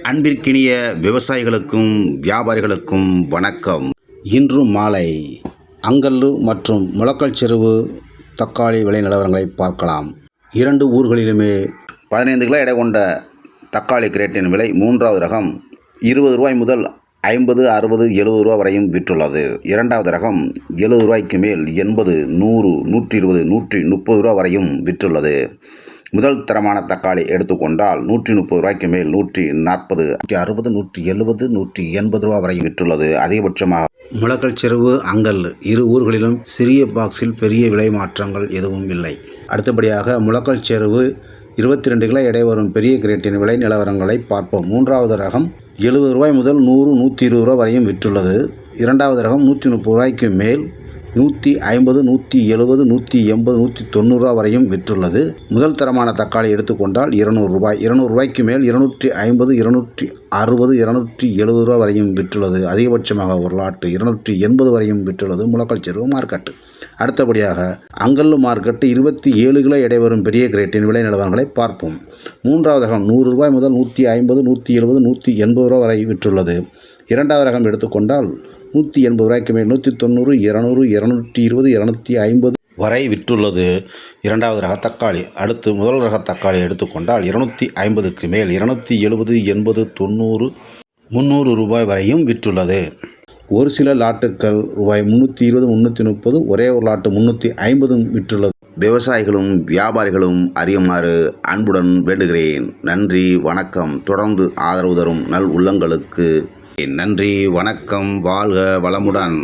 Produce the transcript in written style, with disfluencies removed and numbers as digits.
அன்பிற்கினிய விவசாயிகளுக்கும் வியாபாரிகளுக்கும் வணக்கம். இன்று மாலை அங்கல்லு மற்றும் முளக்கல்செருவு தக்காளி விலை நிலவரங்களை பார்க்கலாம். இரண்டு ஊர்களிலுமே 15 கிலோ எடை கொண்ட தக்காளி கிரேட்டின் விலை மூன்றாவது ரகம் 20 ரூபாய் முதல் 50, 60, 70 ரூபா வரையும் விற்றுள்ளது. இரண்டாவது ரகம் 70 ரூபாய்க்கு மேல் 80, 100, 120, 130 ரூபா வரையும் விற்றுள்ளது. முதல் தரமான தக்காளி எடுத்துக்கொண்டால் 130 ரூபாய்க்கு மேல் 140, 160, 170, 180 ரூபா வரை விற்றுள்ளது. அதிகபட்சமாக முளக்கல்செருவு அங்கல் இரு ஊர்களிலும் சிறிய பாக்ஸில் பெரிய விலை மாற்றங்கள் எதுவும் இல்லை. அடுத்தபடியாக முளக்கல்செருவு 22 கிலோ எடை வரும் பெரிய கிரேட்டின் விலை நிலவரங்களை பார்ப்போம். மூன்றாவது ரகம் 70 ரூபாய் முதல் 100, 120 ரூபா வரையும் விற்றுள்ளது. இரண்டாவது ரகம் 130 ரூபாய்க்கு மேல் 150, 170, 180, 190 ரூபா வரையும் விற்றுள்ளது. முதல் தரமான தக்காளி எடுத்துக்கொண்டால் 200 ரூபாய், 200 ரூபாய்க்கு மேல் 250, 260, 270 ரூபா வரையும் விற்றுள்ளது. அதிகபட்சமாக ஒரு லாட்டு 280 வரையும் விற்றுள்ளது முளக்கல்செருவு மார்க்கெட். அடுத்தபடியாக அங்கல்லு மார்க்கெட் 27 கிலோ எடை வரும் பெரிய கிரேட்டின் விலை நிலவரங்களை பார்ப்போம். மூன்றாவது ரகம் 100 ரூபாய் முதல் 150, 170, 180 ரூபா வரை விற்றுள்ளது. இரண்டாவது ரகம் எடுத்துக்கொண்டால் 180 ரூபாய்க்கு மேல் 190, 200, 220, 250 வரை விற்றுள்ளது இரண்டாவது ரக தக்காளி. அடுத்து முதல் ரக தக்காளி எடுத்துக்கொண்டால் 250க்கு மேல் 270, 80, 90, 300 ரூபாய் வரையும் விற்றுள்ளது. ஒரு சில லாட்டுக்கள் ரூபாய் 320, 330, ஒரே ஒரு லாட்டு 350 விற்றுள்ளது. விவசாயிகளும் வியாபாரிகளும் அறியுமாறு அன்புடன் வேண்டுகிறேன். நன்றி, வணக்கம். தொடர்ந்து ஆதரவு தரும் நல் உள்ளங்களுக்கு நன்றி, வணக்கம். வாழ்க வளமுடன்.